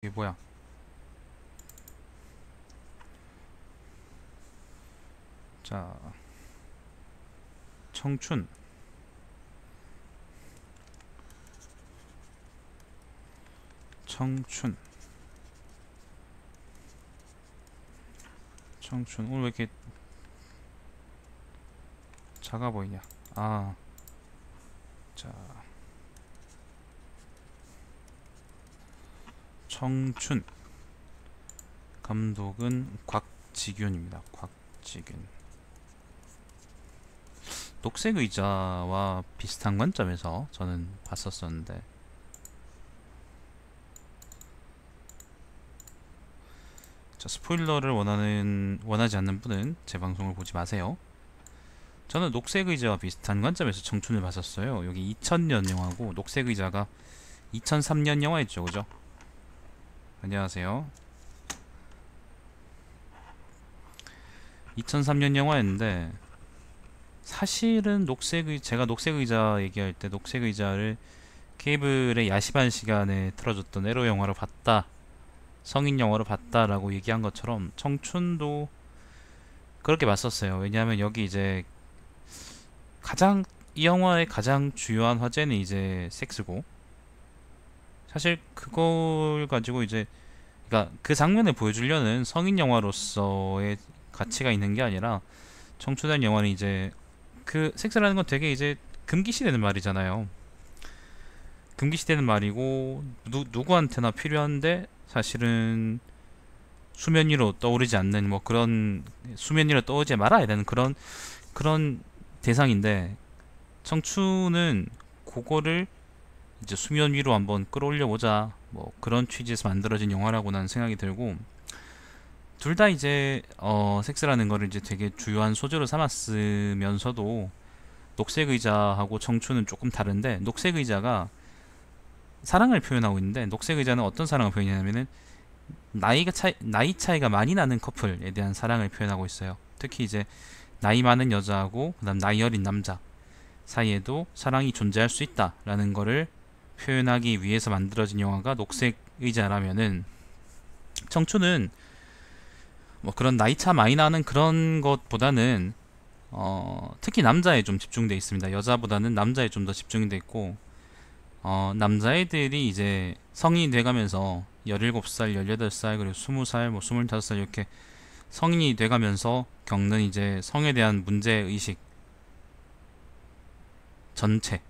이게 뭐야? 자, 청춘, 청춘, 청춘. 오늘 왜 이렇게 작아 보이냐? 아, 자, 청춘. 감독은 곽지균입니다. 곽지균. 녹색 의자와 비슷한 관점에서 저는 봤었었는데, 자, 스포일러를 원하지 않는 분은 제 방송을 보지 마세요. 저는 녹색 의자와 비슷한 관점에서 청춘을 봤었어요. 여기 2000년 영화고 녹색 의자가 2003년 영화였죠, 그죠? 안녕하세요. 2003년 영화였는데 사실은 제가 녹색 의자 얘기할 때 녹색 의자를 케이블의 야시반 시간에 틀어줬던 에로 영화로 봤다, 성인 영화로 봤다라고 얘기한 것처럼 청춘도 그렇게 봤었어요. 왜냐하면 여기 이제 가장 이 영화의 가장 주요한 화제는 이제 섹스고, 사실 그걸 가지고 이제 그러니까 그 장면을 보여주려는 성인 영화로서의 가치가 있는 게 아니라, 청춘한 영화는 이제 그 섹스라는 건 되게 이제 금기시되는 말이잖아요. 금기시되는 말이고 누구한테나 필요한데 사실은 수면 위로 떠오르지 않는 뭐 그런, 수면 위로 떠오르지 말아야 되는 그런 대상인데, 청춘은 그거를 이제 수면 위로 한번 끌어올려 보자 뭐 그런 취지에서 만들어진 영화라고 나는 생각이 들고, 둘 다 이제 섹스라는 거를 이제 되게 주요한 소재로 삼았으면서도 녹색 의자하고 청춘은 조금 다른데, 녹색 의자가 사랑을 표현하고 있는데 녹색 의자는 어떤 사랑을 표현하냐면은 나이 차이가 많이 나는 커플에 대한 사랑을 표현하고 있어요. 특히 이제 나이 많은 여자하고 그다음 나이 어린 남자 사이에도 사랑이 존재할 수 있다라는 거를 표현하기 위해서 만들어진 영화가 녹색 의자라면은, 청춘은 뭐 그런 나이 차 많이 나는 그런 것보다는 특히 남자에 좀 집중돼 있습니다. 여자보다는 남자에 좀 더 집중이 돼 있고, 남자애들이 이제 성인이 돼가면서 17살, 18살, 그리고 20살, 뭐 25살 이렇게 성인이 돼가면서 겪는 이제 성에 대한 문제의식 전체,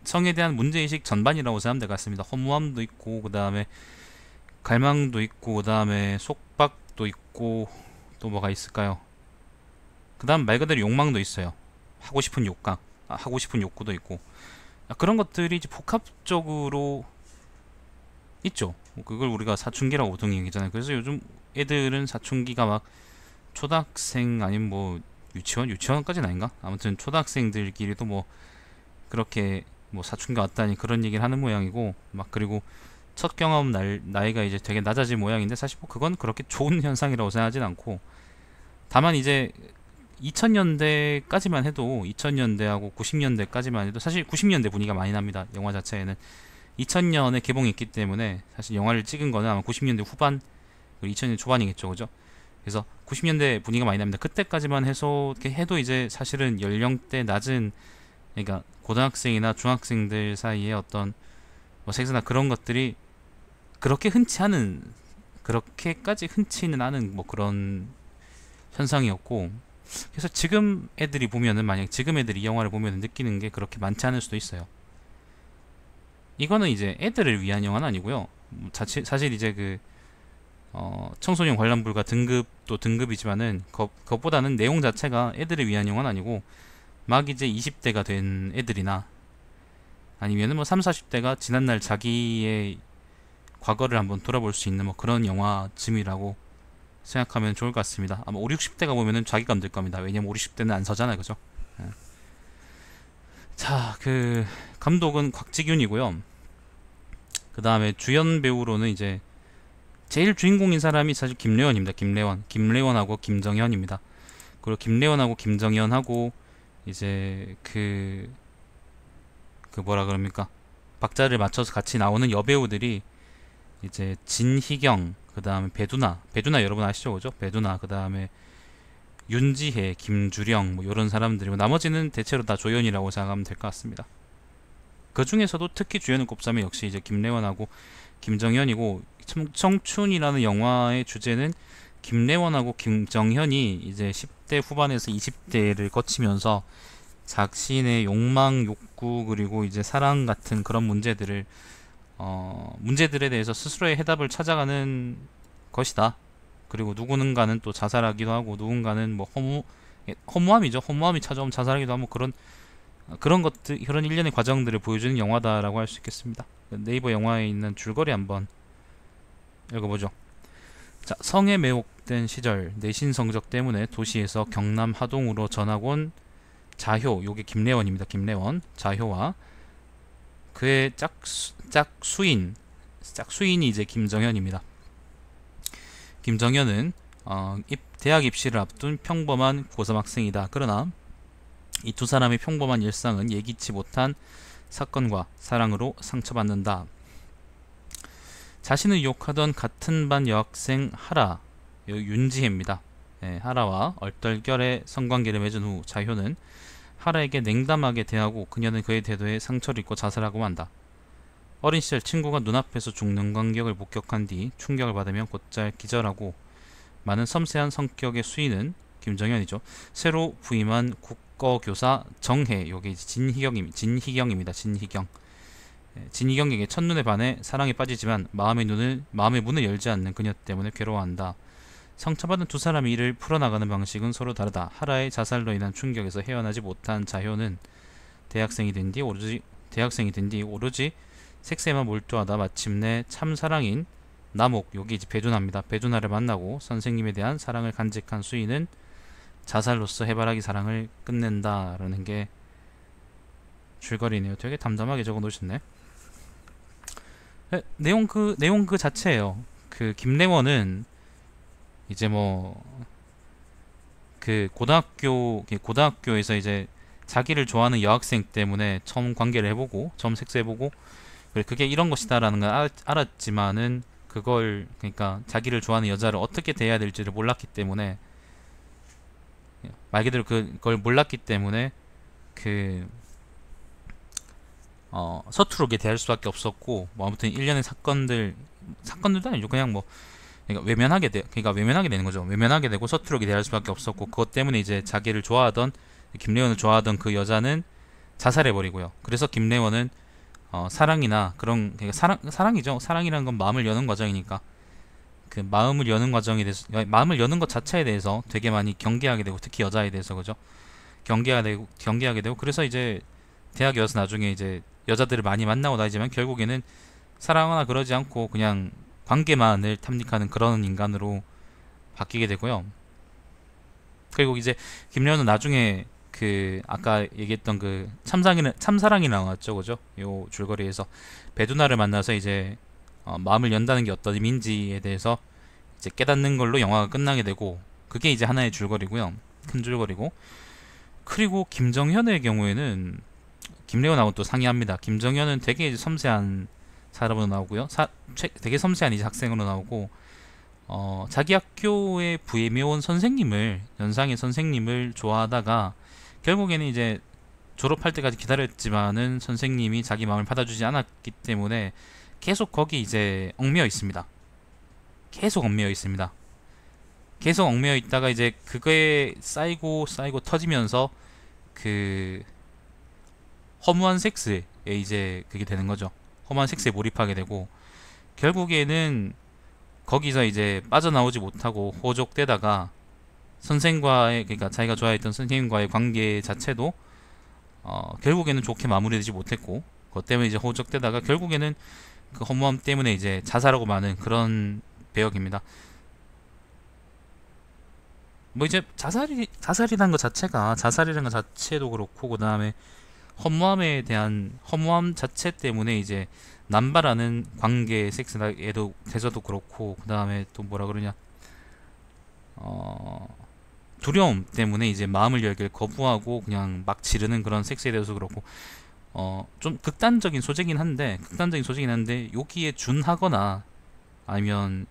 성에 대한 문제의식 전반이라고 생각하면 될 것 같습니다. 허무함도 있고, 그 다음에 갈망도 있고, 그 다음에 속박도 있고, 또 뭐가 있을까요? 그 다음 말 그대로 욕망도 있어요. 하고 싶은 욕구도 있고, 그런 것들이 이제 복합적으로 있죠. 그걸 우리가 사춘기라고 보통 얘기하잖아요. 그래서 요즘 애들은 사춘기가 막 초등학생 아니면 뭐 유치원까지는 아닌가? 아무튼 초등학생들끼리도 뭐 그렇게 뭐 사춘기가 왔다니 그런 얘기를 하는 모양이고, 막 그리고 첫 경험 나이가 이제 되게 낮아진 모양인데, 사실 뭐 그건 그렇게 좋은 현상이라고 생각하진 않고, 다만 이제 2000년대까지만 해도, 2000년대하고 90년대까지만 해도 사실 90년대 분위기가 많이 납니다. 영화 자체에는 2000년에 개봉했기 때문에 사실 영화를 찍은 거는 아마 90년대 후반, 2000년대 초반이겠죠, 그죠? 그래서 90년대 분위기가 많이 납니다. 그때까지만 해서 이렇게 해도 이제 사실은 연령대 낮은, 그러니까 고등학생이나 중학생들 사이에 어떤 뭐 섹스나 그런 것들이 그렇게 흔치 않은, 그렇게까지 흔치는 않은 뭐 그런 현상이었고, 그래서 지금 애들이 보면은, 만약 지금 애들이 이 영화를 보면 느끼는 게 그렇게 많지 않을 수도 있어요. 이거는 이제 애들을 위한 영화는 아니고요. 사실 이제 그 청소년 관람 불가 등급도 등급이지만은 그것보다는 내용 자체가 애들을 위한 영화는 아니고, 막 이제 20대가 된 애들이나 아니면은 뭐 3, 40대가 지난날 자기의 과거를 한번 돌아볼 수 있는 뭐 그런 영화쯤이라고 생각하면 좋을 것 같습니다. 아마 5, 60대가 보면은 자기감 들 겁니다. 왜냐면 5, 60대는 안 서잖아요, 그죠? 예. 자, 그 감독은 곽지균이고요. 그 다음에 주연 배우로는 이제 제일 주인공인 사람이 사실 김래원입니다. 김래원하고 김정현입니다. 그리고 김래원하고 김정현하고 이제 그 뭐라 그럽니까? 박자를 맞춰서 같이 나오는 여배우들이 이제 진희경, 그 다음에 배두나 여러분 아시죠, 그죠? 배두나, 그 다음에 윤지혜, 김주령 뭐 이런 사람들이고 나머지는 대체로 다 조연이라고 생각하면 될 것 같습니다. 그 중에서도 특히 주연을 꼽자면 역시 이제 김래원하고 김정현이고, 청춘이라는 영화의 주제는 김래원하고 김정현이 이제 10대 후반에서 20대를 거치면서 자신의 욕망, 욕구, 그리고 이제 사랑 같은 그런 문제들에 대해서 스스로의 해답을 찾아가는 것이다. 그리고 누군가는 또 자살하기도 하고, 누군가는 뭐 허무함이죠. 허무함이 찾아오면 자살하기도 하고, 그런 것들, 그런 일련의 과정들을 보여주는 영화다라고 할 수 있겠습니다. 네이버 영화에 있는 줄거리 한번 읽어보죠. 자, 성에 매혹된 시절 내신 성적 때문에 도시에서 경남 하동으로 전학 온 자효, 요게 김래원입니다. 김래원, 자효와 그의 짝수인이 이제 김정현입니다. 김정현은 대학 입시를 앞둔 평범한 고3 학생이다. 그러나 이 두 사람의 평범한 일상은 예기치 못한 사건과 사랑으로 상처받는다. 자신을 욕하던 같은 반 여학생 하라, 윤지혜입니다. 하라와 얼떨결에 성관계를 맺은 후 자효는 하라에게 냉담하게 대하고 그녀는 그의 태도에 상처를 입고 자살하고 만다. 어린 시절 친구가 눈앞에서 죽는 광경을 목격한 뒤 충격을 받으며 곧잘 기절하고, 많은 섬세한 성격의 수인은 김정현이죠. 새로 부임한 국어교사 정혜, 요게 진희경입니다. 진희경에게 첫눈에 반해 사랑에 빠지지만 마음의 문을 열지 않는 그녀 때문에 괴로워한다. 상처받은 두 사람이 이를 풀어나가는 방식은 서로 다르다. 하라의 자살로 인한 충격에서 헤어나지 못한 자효는 대학생이 된 뒤 오로지 섹스에만 몰두하다 마침내 참사랑인 남옥, 여기 이제 배두나입니다. 배두나를 만나고 선생님에 대한 사랑을 간직한 수인은 자살로서 해바라기 사랑을 끝낸다라는 게 줄거리네요. 되게 담담하게 적어 놓으셨네. 내용 그 자체예요. 그 김래원은 이제 뭐 그 고등학교에서 이제 자기를 좋아하는 여학생 때문에 처음 관계를 해보고 처음 섹스해보고, 그게 이런 것이다라는 걸 알았지만은 그걸, 그러니까 자기를 좋아하는 여자를 어떻게 대해야 될지를 몰랐기 때문에, 말 그대로 그걸 몰랐기 때문에 서투르게 대할 수밖에 없었고, 뭐 아무튼 일련의 사건들도 아니죠. 그냥 뭐 그러니까 외면하게 되는 거죠. 외면하게 되고 서투르게 대할 수밖에 없었고, 그것 때문에 이제 자기를 좋아하던, 김래원을 좋아하던 그 여자는 자살해버리고요. 그래서 김래원은 사랑이나 그런, 그러니까 사랑이죠. 사랑이라는 건 마음을 여는 과정이니까 그 마음을 여는 과정에 대해서, 마음을 여는 것 자체에 대해서 되게 많이 경계하게 되고, 특히 여자에 대해서, 그죠? 경계하게 되고, 그래서 이제 대학에 와서 나중에 이제 여자들을 많이 만나고 다니지만 결국에는 사랑하거나 그러지 않고 그냥 관계만을 탐닉하는 그런 인간으로 바뀌게 되고요. 그리고 이제 김래원은 나중에 그 아까 얘기했던 그 참사랑이 나왔죠, 그죠? 요 줄거리에서 배두나를 만나서 이제 마음을 연다는 게 어떤 의미인지에 대해서 이제 깨닫는 걸로 영화가 끝나게 되고, 그게 이제 하나의 줄거리고요. 큰 줄거리고. 그리고 김정현의 경우에는 김래원하고 또 상이합니다. 김정현은 되게 이제 섬세한 사람으로 나오고요. 되게 섬세한 이제 학생으로 나오고, 자기 학교에 부임해온 연상의 선생님을 좋아하다가 결국에는 이제 졸업할 때까지 기다렸지만은 선생님이 자기 마음을 받아주지 않았기 때문에 계속 거기 이제 얽매여 있습니다. 계속 얽매여 있다가 이제 그거에 쌓이고 터지면서 그 허무한 섹스에 이제 그게 되는 거죠. 허무한 섹스에 몰입하게 되고, 결국에는 거기서 이제 빠져나오지 못하고 호적되다가 그러니까 자기가 좋아했던 선생님과의 관계 자체도 결국에는 좋게 마무리되지 못했고, 그것 때문에 이제 호적되다가 결국에는 그 허무함 때문에 이제 자살하고 마는 그런 배역입니다. 뭐 이제 자살이라는 것 자체도 그렇고, 그 다음에 허무함 자체 때문에 이제 남발하는 관계 섹스에도 대서도 그렇고, 그 다음에 또 뭐라 그러냐, 두려움 때문에 이제 마음을 열기를 거부하고 그냥 막 지르는 그런 섹스에 대해서 그렇고, 좀 극단적인 소재긴 한데 여기에 준하거나 아니면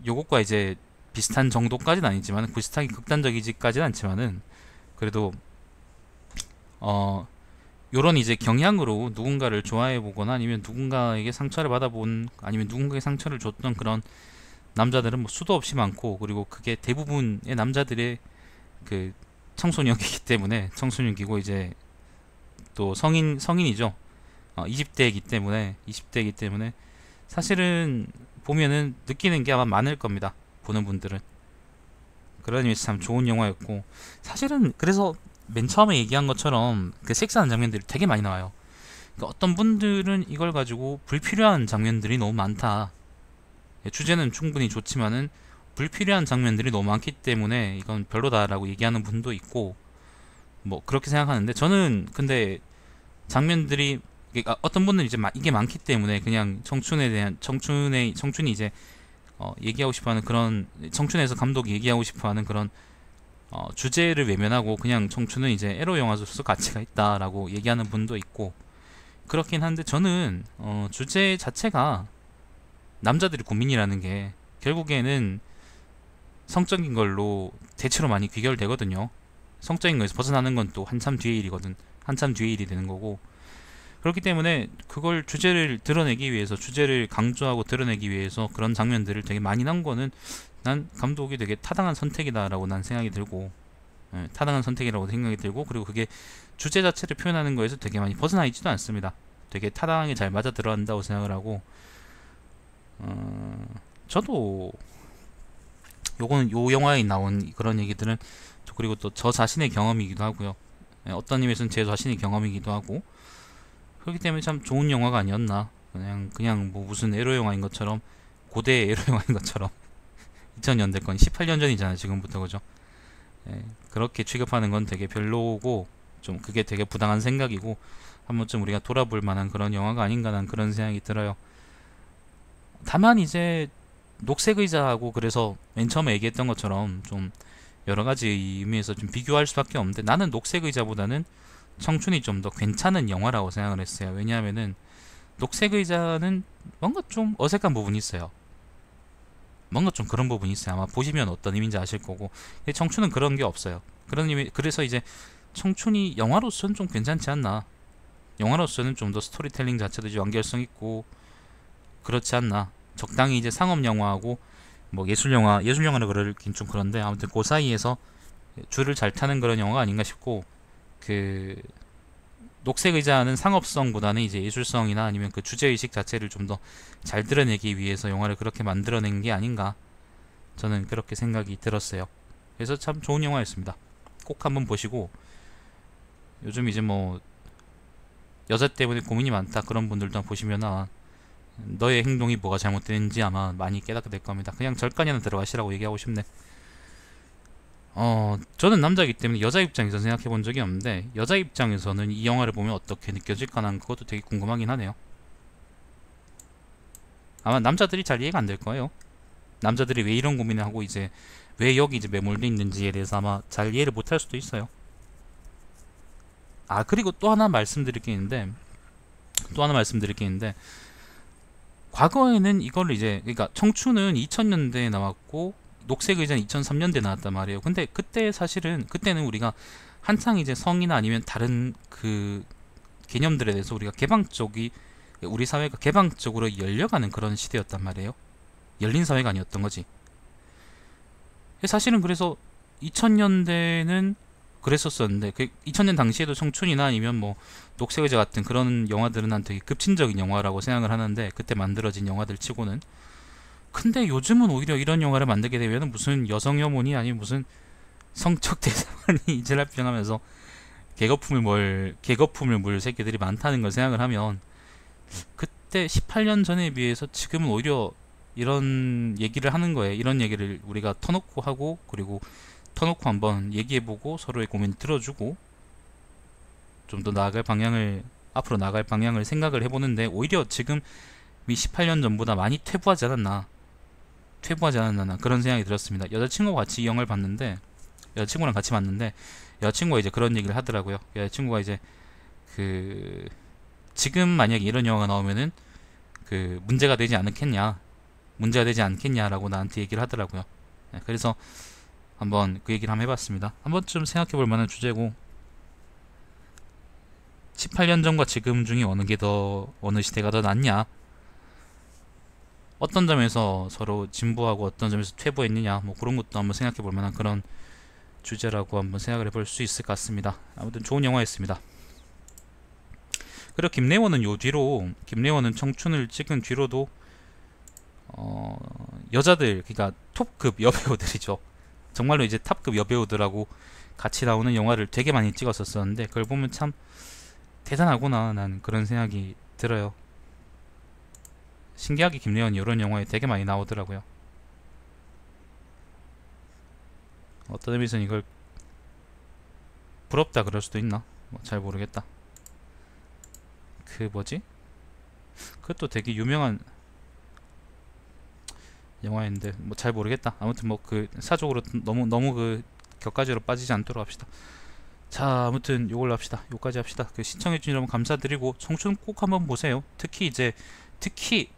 요것과 이제 비슷한 정도까지는 아니지만 비슷하게 극단적이지까지는 않지만은 그래도 요런 이제 경향으로 누군가를 좋아해 보거나 아니면 누군가에게 상처를 받아본 아니면 누군가에게 상처를 줬던 그런 남자들은 뭐 수도 없이 많고, 그리고 그게 대부분의 남자들의 그 청소년기이기 때문에 청소년기고 이제 또 성인이죠. 20대이기 때문에 사실은 보면은 느끼는 게 아마 많을 겁니다. 보는 분들은. 그런 의미에서 참 좋은 영화였고, 사실은 그래서 맨 처음에 얘기한 것처럼 그 섹스하는 장면들이 되게 많이 나와요. 그러니까 어떤 분들은 이걸 가지고 불필요한 장면들이 너무 많다, 주제는 충분히 좋지만은 불필요한 장면들이 너무 많기 때문에 이건 별로다라고 얘기하는 분도 있고, 뭐 그렇게 생각하는데, 저는 근데 장면들이 어떤 분들은 이제 이게 많기 때문에 그냥 청춘에 대한 청춘이 이제 얘기하고 싶어하는 그런, 청춘에서 감독이 얘기하고 싶어하는 그런 주제를 외면하고 그냥 청춘은 이제 에로 영화로서 가치가 있다라고 얘기하는 분도 있고, 그렇긴 한데 저는 주제 자체가 남자들의 고민이라는 게 결국에는 성적인 걸로 대체로 많이 귀결되거든요. 성적인 거에서 벗어나는 건 또 한참 뒤의 일이거든. 한참 뒤의 일이 되는 거고, 그렇기 때문에 그걸 주제를 드러내기 위해서, 주제를 강조하고 드러내기 위해서 그런 장면들을 되게 많이 난 거는 난 감독이 되게 타당한 선택이다라고 난 생각이 들고, 타당한 선택이라고 생각이 들고, 그리고 그게 주제 자체를 표현하는 거에서 되게 많이 벗어나 있지도 않습니다. 되게 타당하게 잘 맞아 들어간다고 생각을 하고, 저도 요거는 요 영화에 나온 그런 얘기들은 그리고 또 저 자신의 경험이기도 하고요. 어떤 의미에서는 제 자신의 경험이기도 하고, 그렇기 때문에 참 좋은 영화가 아니었나. 그냥 뭐 무슨 에로 영화인 것처럼, 고대 에로 영화인 것처럼 2000년대 건 18년 전이잖아요 지금부터. 그죠? 그렇게 취급하는 건 되게 별로고, 좀 그게 되게 부당한 생각이고, 한 번쯤 우리가 돌아볼 만한 그런 영화가 아닌가, 난 그런 생각이 들어요. 다만 이제 녹색 의자하고, 그래서 맨 처음에 얘기했던 것처럼 좀 여러 가지 의미에서 좀 비교할 수밖에 없는데, 나는 녹색 의자보다는 청춘이 좀 더 괜찮은 영화라고 생각을 했어요. 왜냐하면은 녹색 의자는 뭔가 좀 어색한 부분이 있어요. 뭔가 좀 그런 부분이 있어요. 아마 보시면 어떤 의미인지 아실 거고. 근데 청춘은 그런 게 없어요. 그런 의미, 그래서 이제 청춘이 영화로서는 좀 괜찮지 않나. 영화로서는 좀 더 스토리텔링 자체도 이제 완결성 있고 그렇지 않나. 적당히 이제 상업 영화하고 뭐 예술 영화라 그러긴 좀 그런데, 아무튼 그 사이에서 줄을 잘 타는 그런 영화가 아닌가 싶고, 그 녹색 의자는 상업성보다는 이제 예술성이나 아니면 그 주제 의식 자체를 좀 더 잘 드러내기 위해서 영화를 그렇게 만들어낸 게 아닌가, 저는 그렇게 생각이 들었어요. 그래서 참 좋은 영화였습니다. 꼭 한번 보시고, 요즘 이제 뭐 여자 때문에 고민이 많다 그런 분들도 보시면 너의 행동이 뭐가 잘못되는지 아마 많이 깨닫게 될 겁니다. 그냥 절간이나 들어가시라고 얘기하고 싶네. 저는 남자이기 때문에 여자 입장에서 생각해 본 적이 없는데, 여자 입장에서는 이 영화를 보면 어떻게 느껴질까, 난 그것도 되게 궁금하긴 하네요. 아마 남자들이 잘 이해가 안 될 거예요. 남자들이 왜 이런 고민을 하고 이제 왜 여기 이제 매몰돼 있는지에 대해서 아마 잘 이해를 못 할 수도 있어요. 그리고 또 하나 말씀드릴 게 있는데, 과거에는 이걸 이제, 그러니까 청춘은 2000년대에 나왔고 녹색 의자는 2003년대에 나왔단 말이에요. 근데 그때 사실은, 그때는 우리가 한창 이제 성이나 아니면 다른 그 개념들에 대해서 우리 사회가 개방적으로 열려가는 그런 시대였단 말이에요. 열린 사회가 아니었던 거지. 사실은 그래서 2000년대는 그랬었었는데, 그 2000년 당시에도 청춘이나 아니면 뭐 녹색 의자 같은 그런 영화들은 난 되게 급진적인 영화라고 생각을 하는데, 그때 만들어진 영화들 치고는. 근데 요즘은 오히려 이런 영화를 만들게 되면 무슨 여성 혐오니 아니면 무슨 성적 대상이 이질랄병하면서 개거품을 물 새끼들이 많다는 걸 생각을 하면, 그때 18년 전에 비해서 지금은 오히려 이런 얘기를 하는 거예요. 이런 얘기를 우리가 터놓고 하고, 그리고 터놓고 한번 얘기해보고 서로의 고민 들어주고 좀 더 앞으로 나아갈 방향을 생각을 해보는데, 오히려 지금 이 18년 전보다 많이 퇴보하지 않았나, 나 그런 생각이 들었습니다. 여자친구랑 같이 이 영화를 봤는데, 여자친구가 이제 그런 얘기를 하더라고요. 여자친구가 이제 지금 만약에 이런 영화가 나오면은 그 문제가 되지 않겠냐라고 나한테 얘기를 하더라고요. 네, 그래서 한번 그 얘기를 한번 해봤습니다. 한번 좀 생각해볼 만한 주제고, 18년 전과 지금 중에 어느 시대가 더 낫냐, 어떤 점에서 서로 진보하고 어떤 점에서 퇴보했느냐, 뭐 그런 것도 한번 생각해볼 만한 그런 주제라고 한번 생각을 해볼 수 있을 것 같습니다. 아무튼 좋은 영화였습니다. 그리고 김래원은 청춘을 찍은 뒤로도 여자들, 그러니까 톱급 여배우들이죠. 정말로 이제 탑급 여배우들하고 같이 나오는 영화를 되게 많이 찍었었는데, 그걸 보면 참 대단하구나, 난 그런 생각이 들어요. 신기하게 김래원이 이런 영화에 되게 많이 나오더라고요. 어떤 의미에서는 이걸 부럽다 그럴 수도 있나? 뭐 잘 모르겠다. 그 뭐지? 그것도 되게 유명한 영화인데 뭐 잘 모르겠다. 아무튼 뭐 그 사족으로 너무 그 격가지로 빠지지 않도록 합시다. 자, 아무튼 요걸로 합시다. 요까지 합시다. 그 시청해주신 여러분 감사드리고, 청춘 꼭 한번 보세요. 특히 이제 특히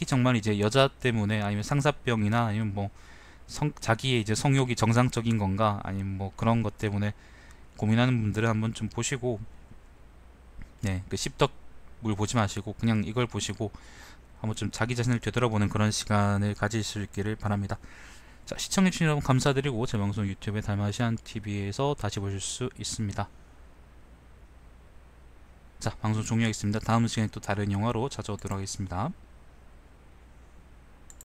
정말 이제 여자 때문에, 아니면 상사병이나, 아니면 뭐 자기의 이제 성욕이 정상적인 건가, 아니면 뭐 그런 것 때문에 고민하는 분들은 한번 좀 보시고, 네, 그 씹덕물 보지 마시고 그냥 이걸 보시고 한번 좀 자기 자신을 되돌아보는 그런 시간을 가질 수 있기를 바랍니다. 자, 시청해주신 여러분 감사드리고, 제 방송 유튜브에 달마시안TV에서 다시 보실 수 있습니다. 자, 방송 종료하겠습니다. 다음 시간에 또 다른 영화로 찾아오도록 하겠습니다.